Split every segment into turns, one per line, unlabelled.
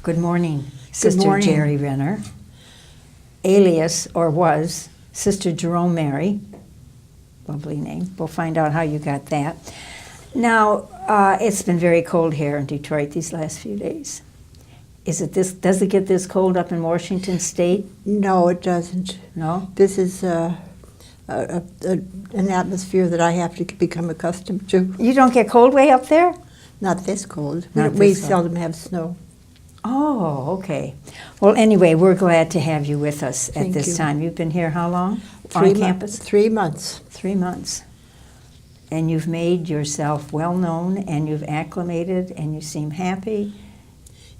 Good morning, Sister
morning.
Jeri Renner, alias, or was, Sister Jerome Mary. Lovely name. We'll find out how you got that. Now, it's been very cold here in Detroit these last few days. Does it get this cold up in Washington State?
No, it doesn't.
No?
This is an atmosphere that I have to become accustomed to.
You don't get cold way up there?
Not this cold.
Not
We
this cold.
seldom have snow.
Oh, okay. Well, anyway, we're glad to have you with us at
Thank
this
you.
time. You've been here how long? On campus?
3 months.
3 months. And you've made yourself well known, and you've acclimated, and you seem happy.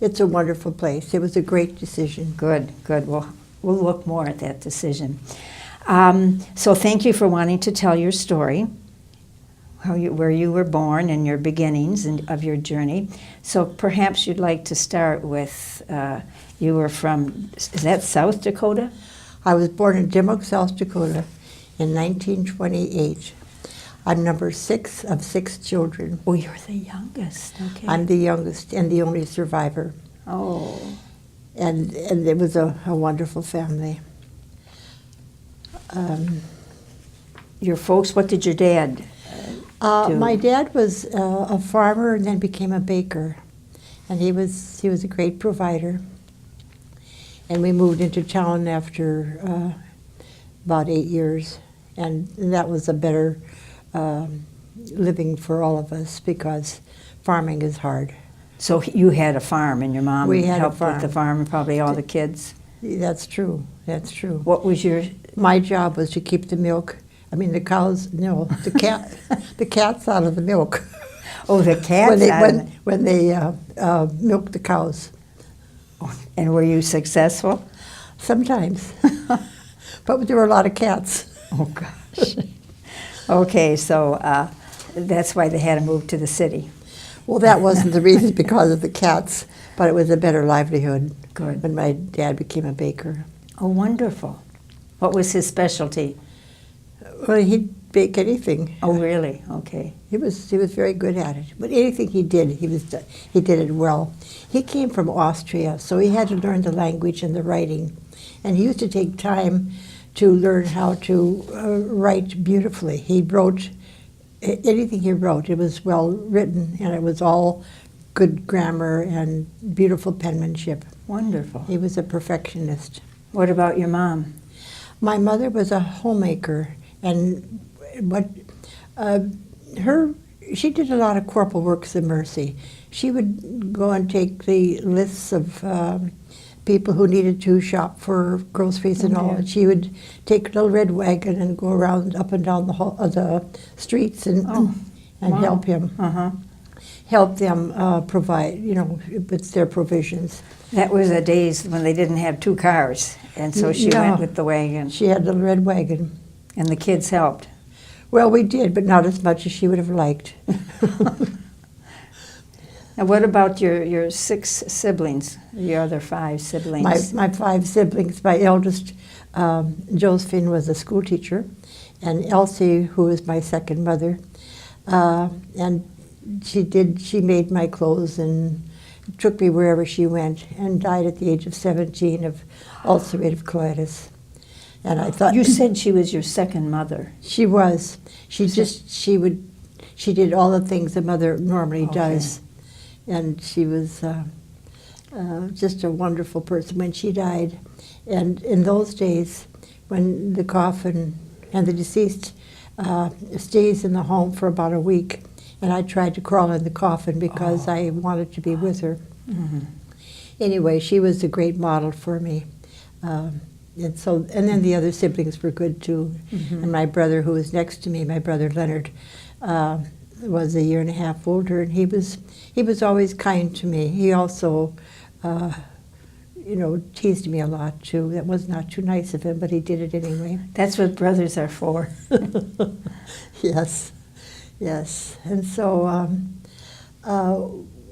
It's a wonderful place. It was a great decision.
Good, good. We'll look more at that decision. So thank you for wanting to tell your story, where you were born and your beginnings of your journey. So perhaps you'd like to start with, you were from, is that South Dakota?
I was born in Dimmock, South Dakota in 1928. I'm number 6 of 6 children.
Oh, you're the youngest. Okay.
I'm the youngest and the only survivor.
Oh.
And it was a wonderful family.
Your folks, what did your dad do?
My dad was a farmer and then became a baker, and he was a great provider. And we moved into town after about 8 years, and that was a better living for all of us because farming is hard.
So you had a farm, and your mom
We had a
helped with
farm.
the farm, and probably all the kids.
That's true. That's true.
What was your?
My job was to keep the milk. I mean, the cows. No, the cats out of the milk.
Oh, the cats.
when they milked the cows.
And were you successful?
Sometimes, but there were a lot of cats.
Oh gosh. Okay, so that's why they had to move to the city.
Well, that wasn't the reason because of the cats, but it was a better livelihood.
Good.
When my dad became a baker.
Oh, wonderful. What was his specialty?
Well, he'd bake anything.
Oh, really? Okay.
He was very good at it. But anything he did, he did it well. He came from Austria, so he had to learn the language and the writing, and he used to take time to learn how to write beautifully. He wrote anything he wrote. It was well written, and it was all good grammar and beautiful penmanship.
Wonderful.
He was a perfectionist.
What about your mom?
My mother was a homemaker, and she did a lot of corporal works of mercy. She would go and take the lists of people who needed to shop for groceries and all, and she would take a little red wagon and go around up and down the streets and
Wow.
help them provide, with their provisions.
That was the days when they didn't have 2 cars, and so she
No.
went with the wagon,
She had a little red wagon.
and the kids helped.
Well, we did, but not as much as she would have liked.
And what about your 6 siblings, your other 5 siblings?
My 5 siblings, my eldest, Josephine, was a school teacher, and Elsie, who was my second mother, and she made my clothes and took me wherever she went, and died at the age of 17 of ulcerative colitis. And I thought
You said she was your second mother.
she was. She did all the things a mother normally does, and she was just a wonderful person when she died. And in those days, when the coffin and the deceased stays in the home for about a week, and I tried to crawl in the coffin because I wanted to be with her.
Mm-hmm.
Anyway, she was a great model for me. And then the other siblings were good too.
Mm-hmm.
And my brother, who was next to me, my brother Leonard, was 1.5 years older, and he was always kind to me. He also, teased me a lot too. That was not too nice of him, but he did it anyway.
That's what brothers are for.
Yes, yes. And so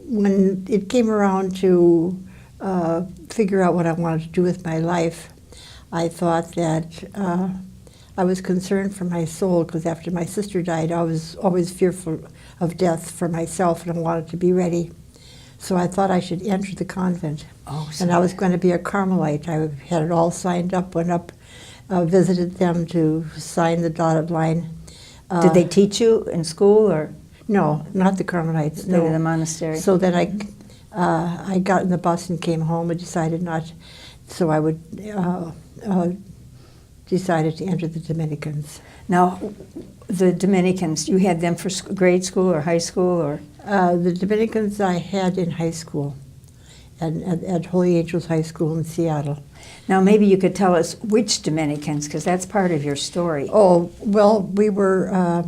when it came around to figure out what I wanted to do with my life, I thought that I was concerned for my soul, because after my sister died, I was always fearful of death for myself, and I wanted to be ready. So I thought I should enter the convent.
Oh,
And I was going to be a Carmelite. I had it all signed up, went up, visited them to sign the dotted line.
Did they teach you in school or
No, not the Carmelites.
maybe
No.
the monastery?
So then I got in the bus and came home and decided not. So I would decided to enter the Dominicans.
Now, the Dominicans, you had them for grade school or high school or?
The Dominicans I had in high school, and at Holy Angels High School in Seattle.
Now, maybe you could tell us which Dominicans, because that's part of your story.
Oh, well, we were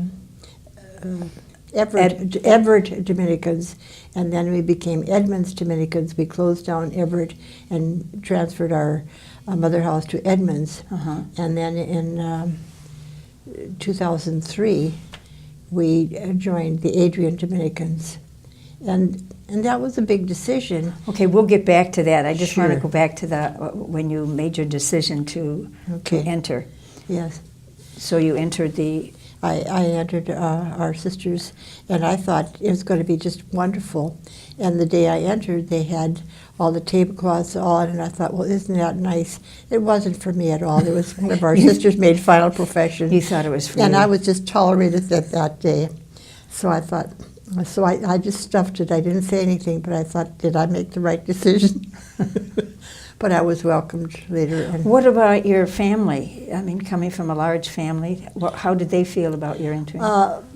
Everett Dominicans, and then we became Edmonds Dominicans. We closed down Everett and transferred our mother house to Edmonds.
Uh-huh.
And then in 2003, we joined the Adrian Dominicans. And that was a big decision.
Okay, we'll get back to that. I just want to
Sure.
go back to the when you made your decision to enter.
Yes.
So you entered the.
I entered our sisters, and I thought it was going to be just wonderful. And the day I entered, they had all the tablecloths on, and I thought, well, isn't that nice? It wasn't for me at all. It was one of our sisters made final profession.
You thought it was for
And
you.
I was just tolerated that day. So I thought, so I just stuffed it. I didn't say anything, but I thought, did I make the right decision? But I was welcomed later. And
What about your family? I mean, coming from a large family, how did they feel about your entering?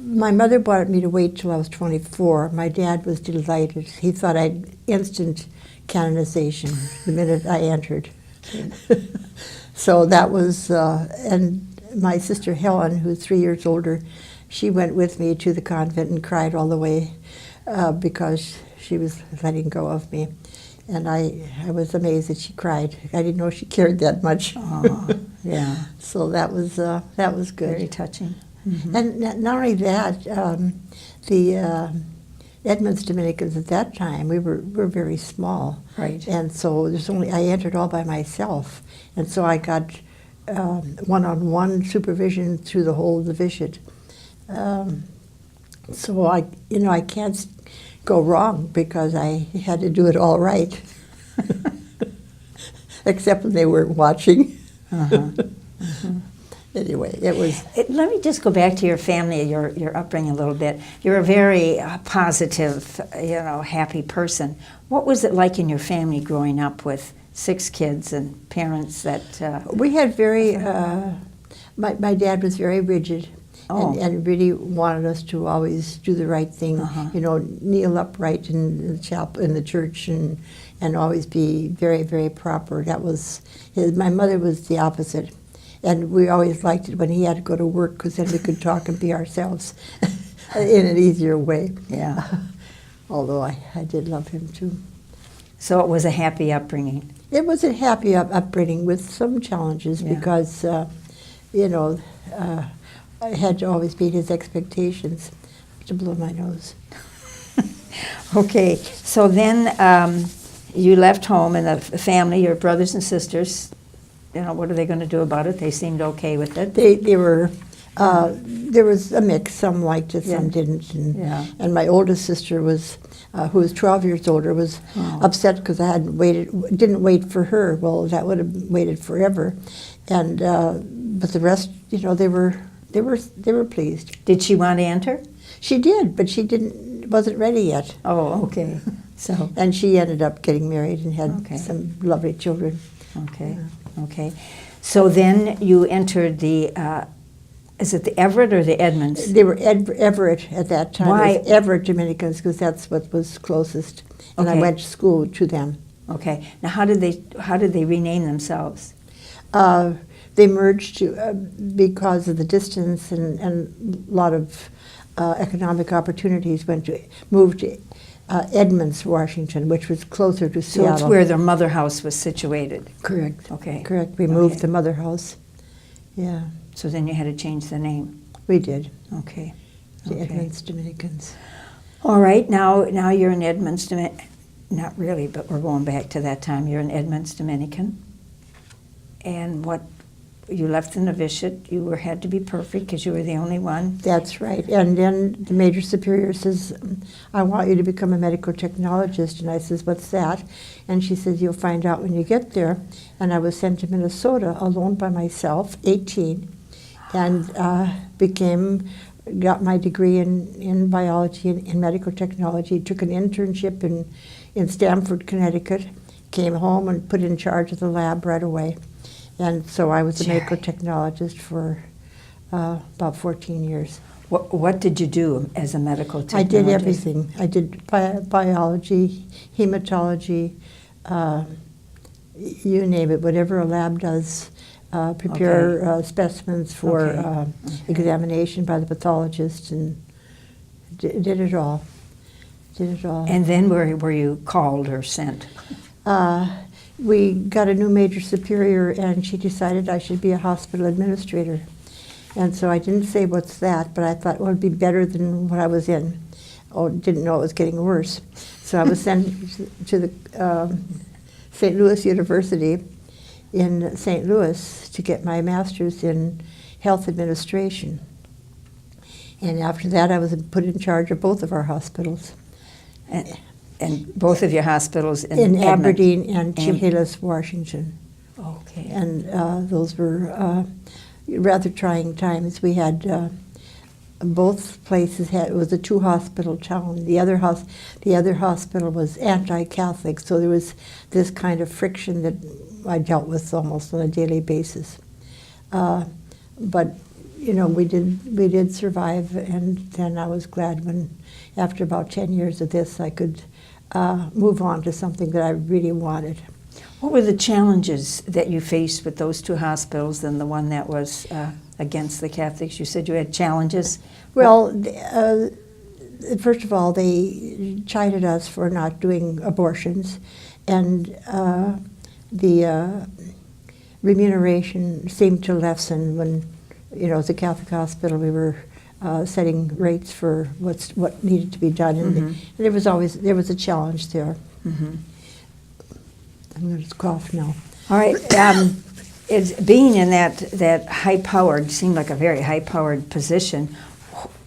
my mother wanted me to wait till I was 24. My dad was delighted. He thought I'd instant canonization the minute I entered. So that was, and my sister Helen, who's 3 years older, she went with me to the convent and cried all the way because she was letting go of me. And I was amazed that she cried. I didn't know she cared that much.
Oh, yeah.
So that was good.
Very touching.
And not only that, the Edmonds Dominicans at that time, we were very small.
Right.
And so I entered all by myself. And so I got one-on-one supervision through the whole novitiate. So I can't go wrong because I had to do it all right. Except when they weren't watching. Anyway, it was.
Let me just go back to your family, your upbringing a little bit. You're a very positive, happy person. What was it like in your family growing up with 6 kids and parents that?
We had very. My dad was very rigid.
Oh.
And really wanted us to always do the right thing, kneel upright in the chapel, in the church, and always be very, very proper. That was my mother was the opposite, and we always liked it when he had to go to work because then we could talk and be ourselves in an easier way.
Yeah.
Although I did love him too.
So it was a happy upbringing.
It was a happy upbringing with some challenges because, I had to always meet his expectations. To blow my nose.
Okay, so then you left home and the family, your brothers and sisters, what are they going to do about it? They seemed okay with it.
They were, there was a mix. Some liked it, some didn't. And my oldest sister was, who was 12 years older, was upset because I didn't wait for her. Well, that would have waited forever. And but the rest, they were pleased.
Did she want to enter?
She did, but she wasn't ready yet.
Oh, okay. So.
And she ended up getting married and had some lovely children.
Okay, okay. So then you entered the, is it the Everett or the Edmonds?
They were Everett at that time.
Why?
It was Everett Dominicans because that's what was closest. And I
Okay.
went to school to them.
Okay. Now how did they rename themselves?
They merged because of the distance and a lot of economic opportunities. Moved to Edmonds, Washington, which was closer to
So
Seattle.
it's where their mother house was situated.
Correct.
Okay.
Correct. We moved the mother house. Yeah,
So then you had to change the name.
we did.
Okay.
The
Okay.
Edmonds Dominicans.
All right. Now you're in Edmonds, not really, but we're going back to that time. You're in Edmonds Dominican. And you left the novitiate. You had to be perfect because you were the only one.
That's right. And then the major superior says, I want you to become a medical technologist. And I says, what's that? And she says, you'll find out when you get there. And I was sent to Minnesota alone by myself, 18, and got my degree in biology and in medical technology, took an internship in Stamford, Connecticut, came home and put in charge of the lab right away. And so I was a medical technologist for about 14 years.
What did you do as a medical technologist?
I did everything. I did biology, hematology, you name it, whatever a lab does. Prepare specimens for examination by the pathologist, and did it all. Did it all.
And then were you called or sent?
We got a new major superior, and she decided I should be a hospital administrator. And so I didn't say what's that, but I thought, well, it'd be better than what I was in. Oh, didn't know it was getting worse. So I was sent to the St. Louis University in St. Louis to get my master's in health administration. And after that, I was put in charge of both of our hospitals.
And both of your hospitals
in Aberdeen and Chehalis, Washington.
Okay.
And those were rather trying times. We had both places it was a two-hospital town. The other hospital was anti-Catholic, so there was this kind of friction that I dealt with almost on a daily basis. But you know, we did survive, and then I was glad when, after about 10 years of this, I could move on to something that I really wanted.
What were the challenges that you faced with those two hospitals and the one that was against the Catholics? You said you had challenges.
Well, first of all, they chided us for not doing abortions, and the remuneration seemed to lessen when, you know, as a Catholic hospital, we were setting rates for what needed to be done, and there was a challenge there. I'm going to cough now.
All right. It's being in that high-powered, seemed like a very high-powered position.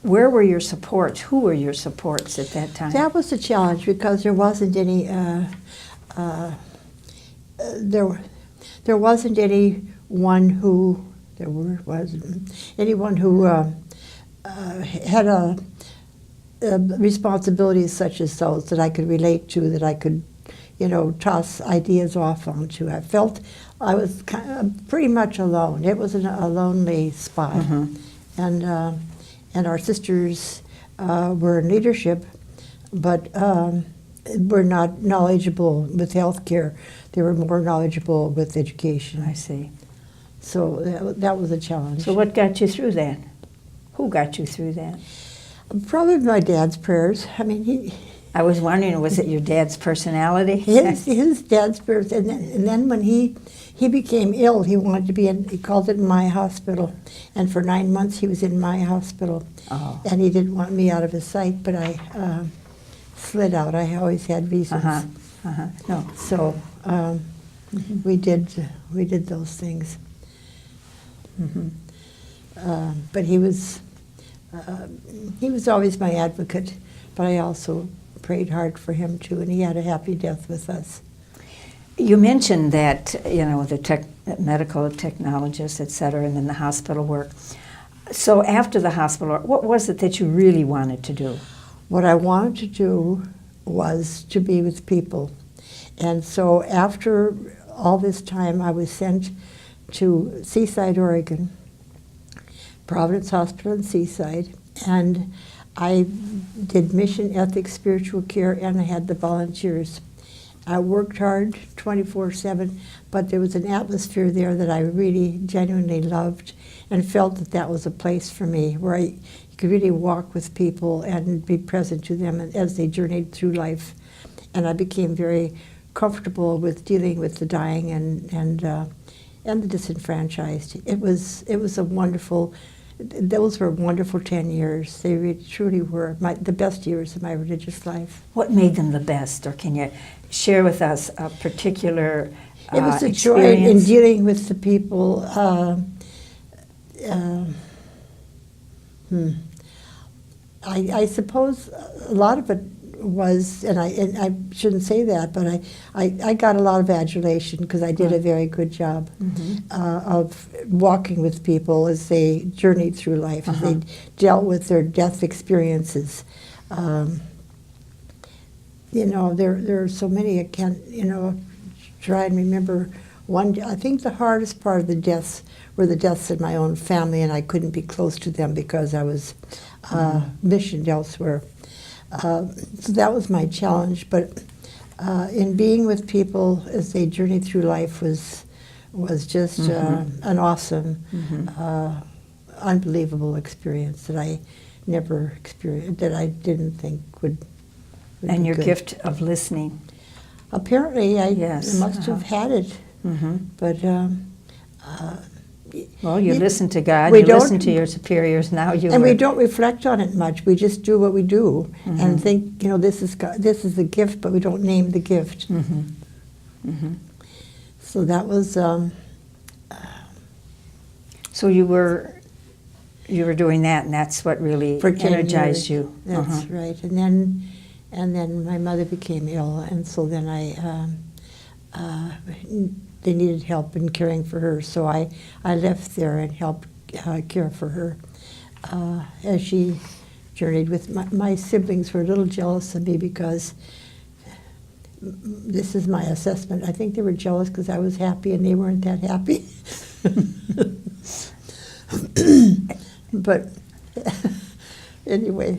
Where were your supports? Who were your supports at that time?
That was a challenge because there wasn't any. There wasn't anyone who had a responsibilities such as those that I could relate to, that I could, you know, toss ideas off onto. I felt I was pretty much alone. It was a lonely spot, and our sisters were in leadership, but were not knowledgeable with healthcare. They were more knowledgeable with education.
I see.
So that was a challenge.
So what got you through that? Who got you through that?
Probably my dad's prayers. I mean,
I was wondering, was it your dad's personality?
His dad's prayers. And then when he became ill, he wanted to be he called it my hospital. And for 9 months he was in my hospital. Oh. And he didn't want me out of his sight, but I slid out. I always had reasons.
No.
So we did those things. But he was always my advocate, but I also prayed hard for him too, and he had a happy death with us.
You mentioned that, you know, the medical technologists, et cetera, and then the hospital work. So after the hospital, what was it that you really wanted to do?
What I wanted to do was to be with people. And so after all this time, I was sent to Seaside, Oregon, Providence Hospital in Seaside, and I did mission, ethics, spiritual care, and I had the volunteers. I worked hard 24/7, but there was an atmosphere there that I really genuinely loved and felt that that was a place for me where you could really walk with people and be present to them as they journeyed through life. And I became very comfortable with dealing with the dying and the disenfranchised. It was a wonderful. Those were wonderful 10 years. They really, truly were the best years of my religious life.
What made them the best, or can you share with us a particular
It was a
experience?
joy in dealing with the people. I suppose a lot of it was, and I shouldn't say that, but I got a lot of adulation because I did a very good job of walking with people as they journeyed through life, as they dealt with their death experiences. There are so many, I can't, try and remember one. I think the hardest part of the deaths were the deaths in my own family, and I couldn't be close to them because I was missioned elsewhere. So that was my challenge, but in being with people as they journeyed through life was just an awesome, unbelievable experience that I never experienced, that I didn't think would
And
be
your
good.
gift of listening.
Apparently, I
Yes,
must have had it, but
Well, you listen to God,
we
you listen
don't-
to your superiors, now you
and
are,
we don't reflect on it much. We just do what we do and think, this is God, this is the gift, but we don't name the gift. So that was.
So you were doing that, and that's what really
For 10
energized
years.
you.
That's right. And then my mother became ill, and so then they needed help in caring for her. So I left there and helped care for her as she journeyed with my siblings were a little jealous of me because this is my assessment. I think they were jealous because I was happy and they weren't that happy. But anyway,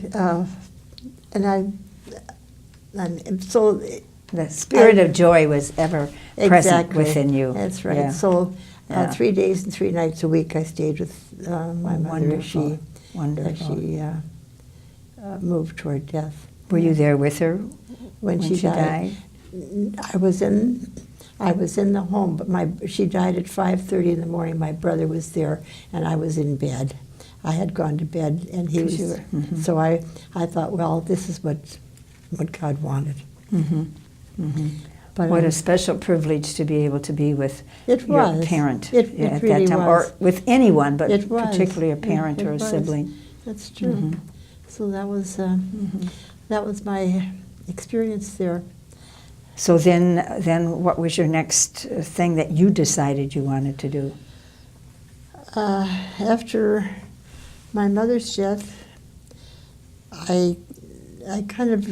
and so
The spirit of joy was ever present
exactly
within you.
That's right.
Yeah.
So
Yeah.
3 days and 3 nights a week I stayed with my mother as she
Wonderful.
moved toward death.
Were you there with her
When she died? I was in the home, but she died at 5:30 in the morning. My brother was there, and I was in bed. I had gone to bed, and he was. So I thought, well, this is what God wanted. But
What a special privilege to be able to be with
It
your
was.
parent
It
at
really
that time,
was.
or with anyone, but
It was.
particularly a parent
It
or a
was.
sibling.
That's true. So that was my experience there.
So then what was your next thing that you decided you wanted to do?
After my mother's death, I kind of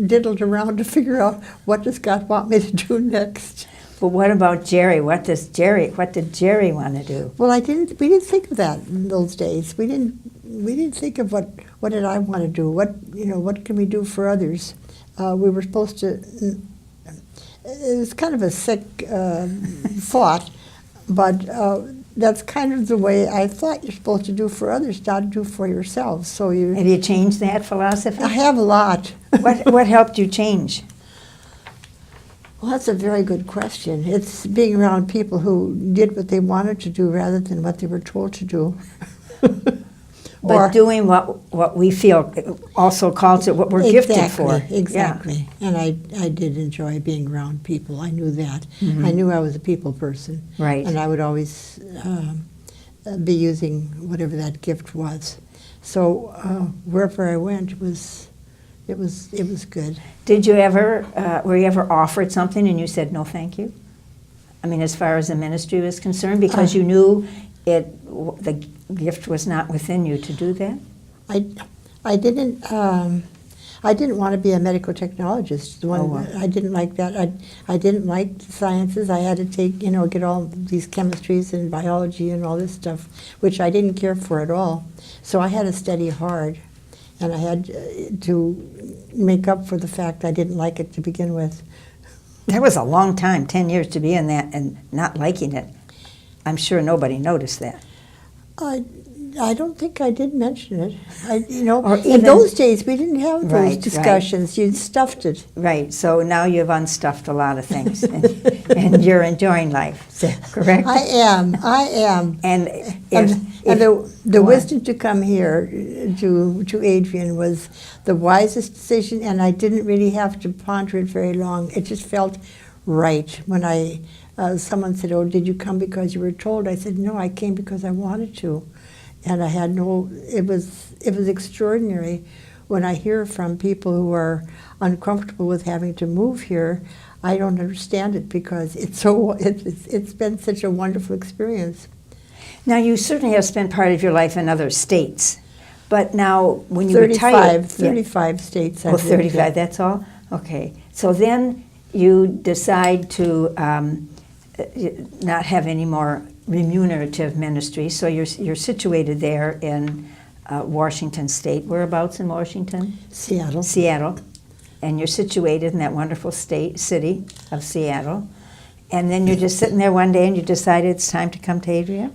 diddled around to figure out what does God want me to do next.
But what about Jerry? What did Jerry want to do?
Well, we didn't think of that in those days. We didn't think of what did I want to do? What can we do for others? We were supposed to. It was kind of a sick thought, but that's kind of the way I thought you're supposed to do for others, not do for yourselves. So
Have you changed that philosophy?
I have a lot.
What helped you change?
Well, that's a very good question. It's being around people who did what they wanted to do rather than what they were told to do.
But doing what we feel also calls it what we're gifted for.
Exactly. Yeah. And I did enjoy being around people. I knew that. I knew I was a people person.
Right.
And I would always be using whatever that gift was. So wherever I went, it was good.
Were you ever offered something and you said no, thank you? I mean, as far as the ministry was concerned, because you knew the gift was not within you to do that.
I didn't want to be a medical technologist. I didn't like that. I didn't like the sciences. I had to get all these chemistries and biology and all this stuff, which I didn't care for at all. So I had to study hard, and I had to make up for the fact I didn't like it to begin with.
That was a long time, 10 years to be in that and not liking it. I'm sure nobody noticed that.
I don't think I did mention it.
Or
in
even-
those days we didn't have those
Right,
discussions. You stuffed it.
Right, so now you've unstuffed a lot of things and you're enjoying life, correct?
I am.
And
The wisdom to come here to Adrian was the wisest decision, and I didn't really have to ponder it very long. It just felt right when I someone said, "Oh, did you come because you were told?" I said, "No, I came because I wanted to," and I had no. It was extraordinary when I hear from people who are uncomfortable with having to move here. I don't understand it because it's been such a wonderful experience.
Now, you certainly have spent part of your life in other states, but now when you retired...
35 states.
Oh, 35, that's all? Okay. So then you decide to not have any more remunerative ministry, so you're situated there in Washington State. Whereabouts in Washington?
Seattle.
Seattle. And you're situated in that wonderful city of Seattle. And then you're just sitting there one day and you decided it's time to come to Adrian?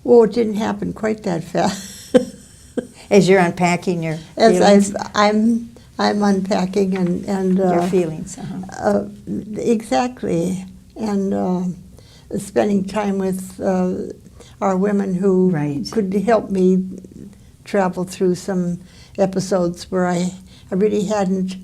Well, it didn't happen quite that fast.
As you're unpacking your feelings?
I'm unpacking and
your feelings.
Exactly. And spending time with our women who could help me travel through some episodes where I really hadn't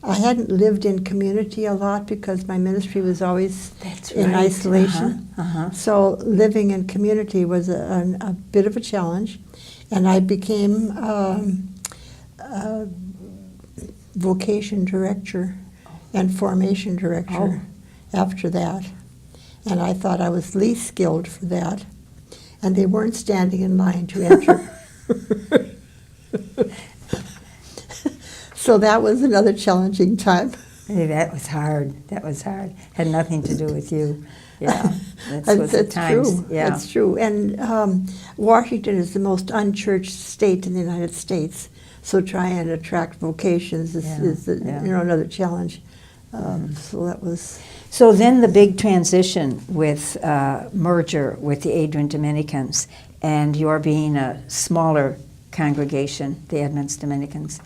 lived in community a lot because my ministry was always in isolation. So living in community was a bit of a challenge, and I became vocation director and formation director after that. And I thought I was least skilled for that, and they weren't standing in line to enter. So that was another challenging time.
Hey, that was hard. That was hard. Had nothing to do with you. Yeah, that's
true.
Yeah.
That's true. And Washington is the most unchurched state in the United States. So trying to attract vocations is another challenge. So that was.
So then the big transition with merger with the Adrian Dominicans, and your being a smaller congregation, the Edmonds Dominicans.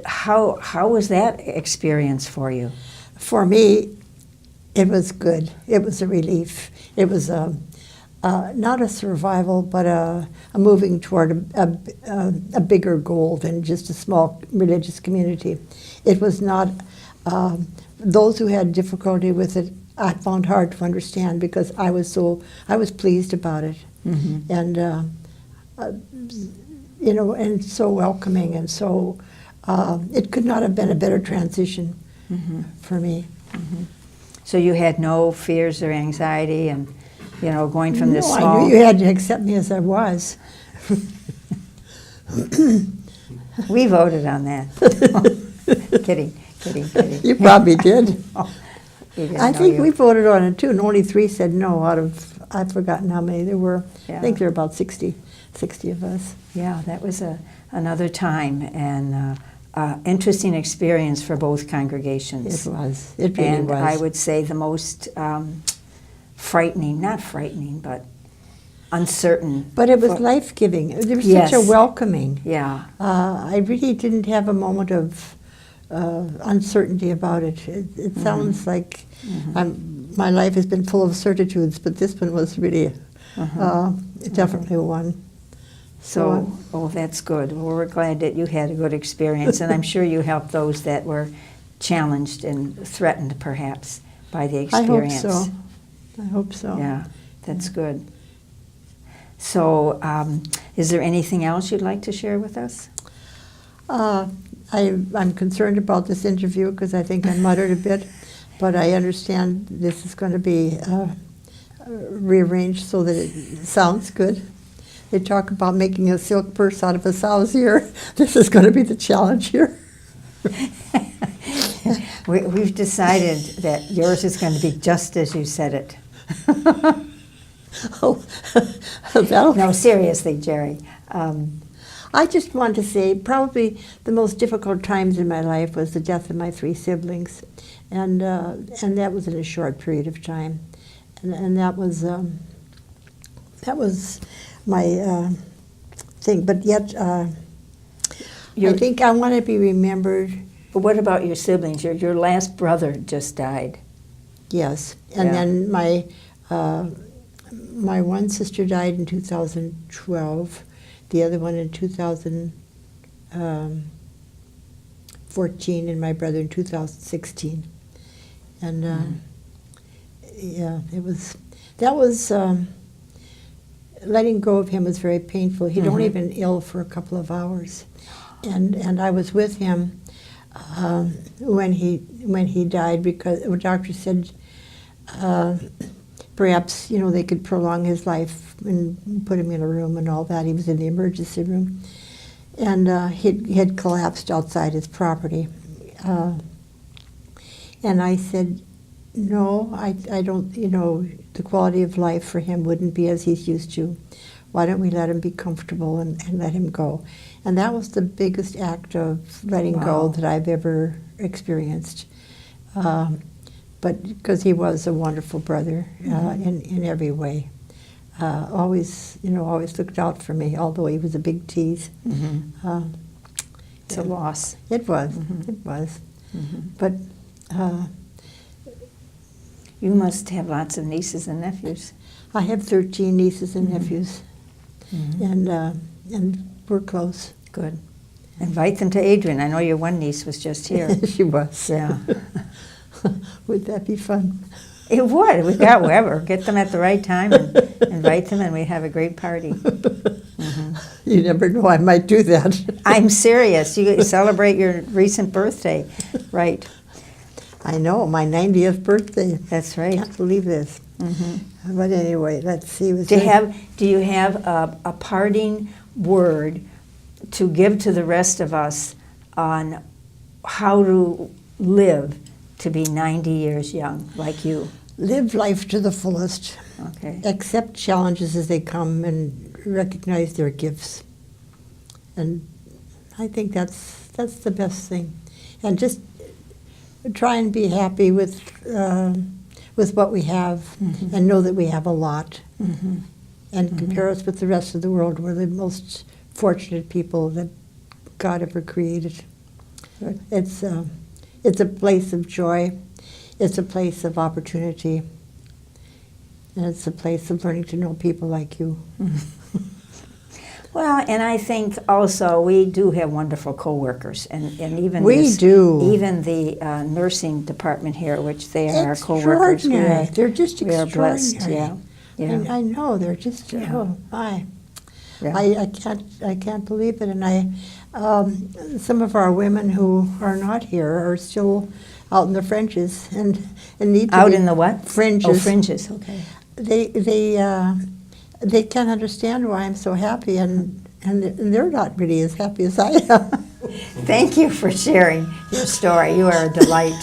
How was that experience for you?
For me, it was good. It was a relief. It was not a survival, but a moving toward a bigger goal than just a small religious community. It was not, those who had difficulty with it, I found hard to understand because I was pleased about it. Mm-hmm. And, and so welcoming and so, it could not have been a better transition for me. Mm-hmm.
So you had no fears or anxiety and, going from this small...
I knew you had to accept me as I was.
We voted on that. Kidding.
You probably did.
I
think we voted on it too, and only 3 said no out of, I've forgotten how many there were. Yeah. I think there were about 60 of us.
Yeah, that was another time and interesting experience for both congregations.
It was. It really was.
And I would say the most frightening, not frightening, but uncertain.
But it was life-giving. There was such a welcoming.
Yeah.
I really didn't have a moment of uncertainty about it. It sounds like my life has been full of certitudes, but this one was really definitely one.
So, that's good. Well, we're glad that you had a good experience, and I'm sure you helped those that were challenged and threatened, perhaps, by the experience.
I hope so.
Yeah, that's good. So, is there anything else you'd like to share with us?
I'm concerned about this interview because I think I muttered a bit, but I understand this is going to be rearranged so that it sounds good. They talk about making a silk purse out of a sow's ear. This is going to be the challenge here.
We've decided that yours is going to be just as you said it. No, seriously, Jeri.
I just want to say probably the most difficult times in my life was the death of my 3 siblings, and that was in a short period of time, and that was my thing. But yet, I think I want to be remembered.
But what about your siblings? Your last brother just died.
Yes, and then my one sister died in 2012. The other one in 2014, and my brother in 2016. And yeah, that was, letting go of him was very painful. He'd only been ill for a couple of hours. And I was with him when he died, because the doctor said perhaps, they could prolong his life and put him in a room and all that. He was in the emergency room. And he had collapsed outside his property. And I said, no, I don't, the quality of life for him wouldn't be as he's used to. Why don't we let him be comfortable and let him go? And that was the biggest act of letting go that I've ever experienced. But because he was a wonderful brother in every way. Always looked out for me, although he was a big tease.
It's a loss.
It was, it was. But
you must have lots of nieces and nephews.
I have 13 nieces and nephews, and we're close.
Good. Invite them to Adrian. I know your one niece was just here.
She was.
Yeah.
Would that be fun?
It would. We got whoever. Get them at the right time and invite them, and we have a great party.
You never know. I might do that.
I'm serious. You celebrate your recent birthday, right?
I know, my 90th birthday.
That's right.
Can't believe this. But anyway, let's see.
Do you have a parting word to give to the rest of us on how to live to be 90 years young, like you?
Live life to the fullest.
Okay.
Accept challenges as they come and recognize their gifts. And I think that's the best thing. And just try and be happy with what we have, and know that we have a lot. And compare us with the rest of the world. We're the most fortunate people that God ever created. It's a place of joy. It's a place of opportunity. And it's a place of learning to know people like you.
Well, and I think also we do have wonderful co-workers, and even even the nursing department here, which they are co-workers.
They're just
we are
extraordinary.
blessed. Yeah.
I know, they're just oh my.
Yeah.
I can't believe it. And some of our women who are not here are still out in the fringes and need to
Out
be
in the what?
Fringes.
Oh, fringes. Okay.
They can't understand why I'm so happy, and they're not really as happy as I am.
Thank you for sharing your story. You are a delight.